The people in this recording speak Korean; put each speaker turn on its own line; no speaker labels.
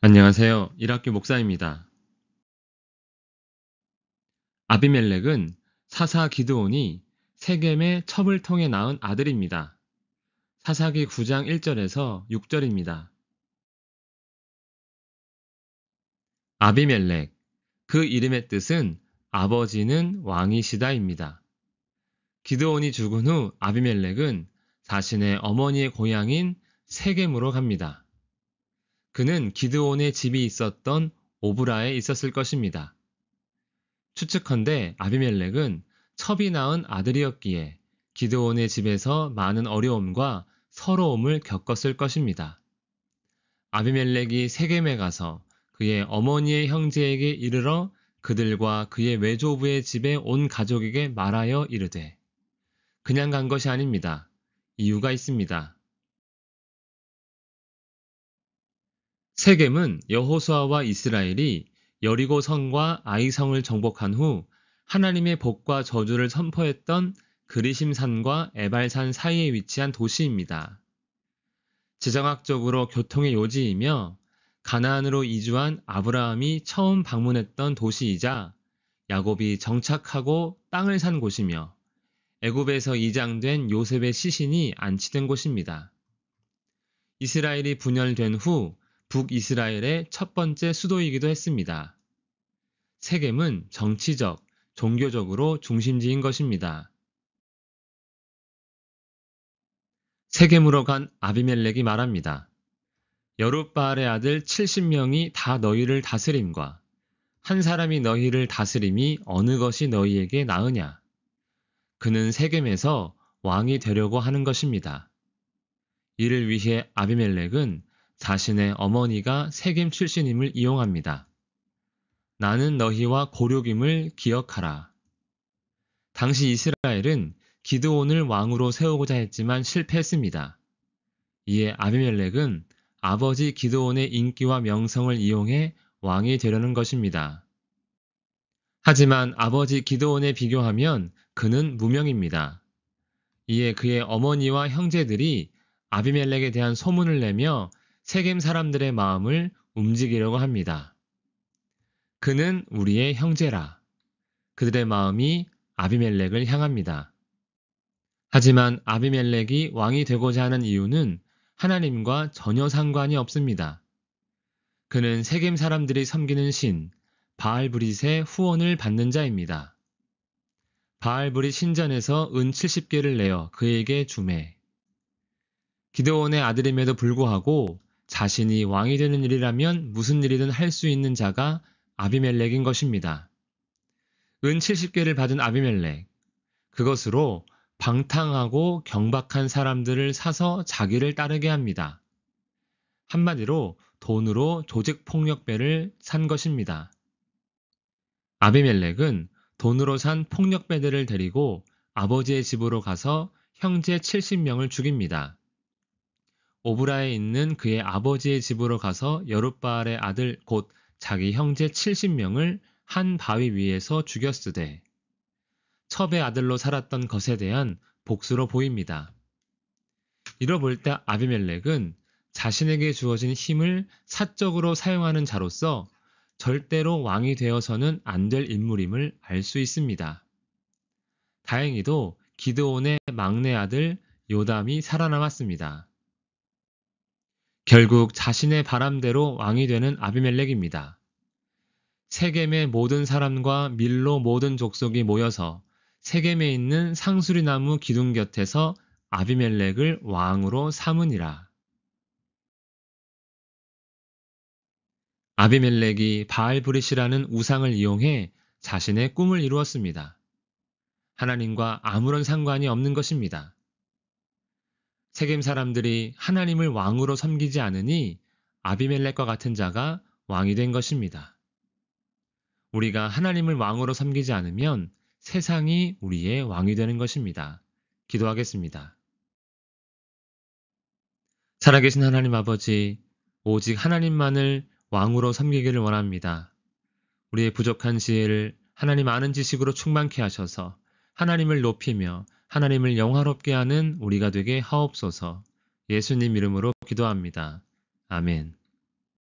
안녕하세요. 1학기 목사입니다. 아비멜렉은 사사 기드온이 세겜의 첩을 통해 낳은 아들입니다. 사사기 9장 1절에서 6절입니다. 아비멜렉, 그 이름의 뜻은 아버지는 왕이시다입니다. 기드온이 죽은 후 아비멜렉은 자신의 어머니의 고향인 세겜으로 갑니다. 그는 기드온의 집이 있었던 오브라에 있었을 것입니다. 추측컨대 아비멜렉은 첩이 낳은 아들이었기에 기드온의 집에서 많은 어려움과 서러움을 겪었을 것입니다. 아비멜렉이 세겜에 가서 그의 어머니의 형제에게 이르러 그들과 그의 외조부의 집에 온 가족에게 말하여 이르되, 그냥 간 것이 아닙니다. 이유가 있습니다. 세겜은 여호수아와 이스라엘이 여리고 성과 아이 성을 정복한 후 하나님의 복과 저주를 선포했던 그리심 산과 에발산 사이에 위치한 도시입니다. 지정학적으로 교통의 요지이며 가나안으로 이주한 아브라함이 처음 방문했던 도시이자 야곱이 정착하고 땅을 산 곳이며 애굽에서 이장된 요셉의 시신이 안치된 곳입니다. 이스라엘이 분열된 후 북이스라엘의 첫 번째 수도이기도 했습니다. 세겜은 정치적, 종교적으로 중심지인 것입니다. 세겜으로 간 아비멜렉이 말합니다. 여룻바알의 아들 70명이 다 너희를 다스림과 한 사람이 너희를 다스림이 어느 것이 너희에게 나으냐. 그는 세겜에서 왕이 되려고 하는 것입니다. 이를 위해 아비멜렉은 자신의 어머니가 세겜 출신임을 이용합니다. 나는 너희와 고륙임을 기억하라. 당시 이스라엘은 기드온을 왕으로 세우고자 했지만 실패했습니다. 이에 아비멜렉은 아버지 기드온의 인기와 명성을 이용해 왕이 되려는 것입니다. 하지만 아버지 기드온에 비교하면 그는 무명입니다. 이에 그의 어머니와 형제들이 아비멜렉에 대한 소문을 내며 세겜 사람들의 마음을 움직이려고 합니다. 그는 우리의 형제라. 그들의 마음이 아비멜렉을 향합니다. 하지만 아비멜렉이 왕이 되고자 하는 이유는 하나님과 전혀 상관이 없습니다. 그는 세겜 사람들이 섬기는 신, 바알브릿의 후원을 받는 자입니다. 바알브릿 신전에서 은 70개를 내어 그에게 주매. 기드온의 아들임에도 불구하고 자신이 왕이 되는 일이라면 무슨 일이든 할 수 있는 자가 아비멜렉인 것입니다. 은 70개를 받은 아비멜렉, 그것으로 방탕하고 경박한 사람들을 사서 자기를 따르게 합니다. 한마디로 돈으로 조직폭력배를 산 것입니다. 아비멜렉은 돈으로 산 폭력배들을 데리고 아버지의 집으로 가서 형제 70명을 죽입니다. 오브라에 있는 그의 아버지의 집으로 가서 여룻바알의 아들 곧 자기 형제 70명을 한 바위 위에서 죽였으되 첩의 아들로 살았던 것에 대한 복수로 보입니다. 이로 볼 때 아비멜렉은 자신에게 주어진 힘을 사적으로 사용하는 자로서 절대로 왕이 되어서는 안 될 인물임을 알 수 있습니다. 다행히도 기드온의 막내 아들 요담이 살아남았습니다. 결국 자신의 바람대로 왕이 되는 아비멜렉입니다. 세겜의 모든 사람과 밀로 모든 족속이 모여서 세겜에 있는 상수리나무 기둥 곁에서 아비멜렉을 왕으로 삼으니라. 아비멜렉이 바알브릿이라는 우상을 이용해 자신의 꿈을 이루었습니다. 하나님과 아무런 상관이 없는 것입니다. 세겜 사람들이 하나님을 왕으로 섬기지 않으니 아비멜렉과 같은 자가 왕이 된 것입니다. 우리가 하나님을 왕으로 섬기지 않으면 세상이 우리의 왕이 되는 것입니다. 기도하겠습니다. 살아계신 하나님 아버지, 오직 하나님만을 왕으로 섬기기를 원합니다. 우리의 부족한 지혜를 하나님 아는 지식으로 충만케 하셔서 하나님을 높이며 하나님을 영화롭게 하는 우리가 되게 하옵소서. 예수님 이름으로 기도합니다. 아멘.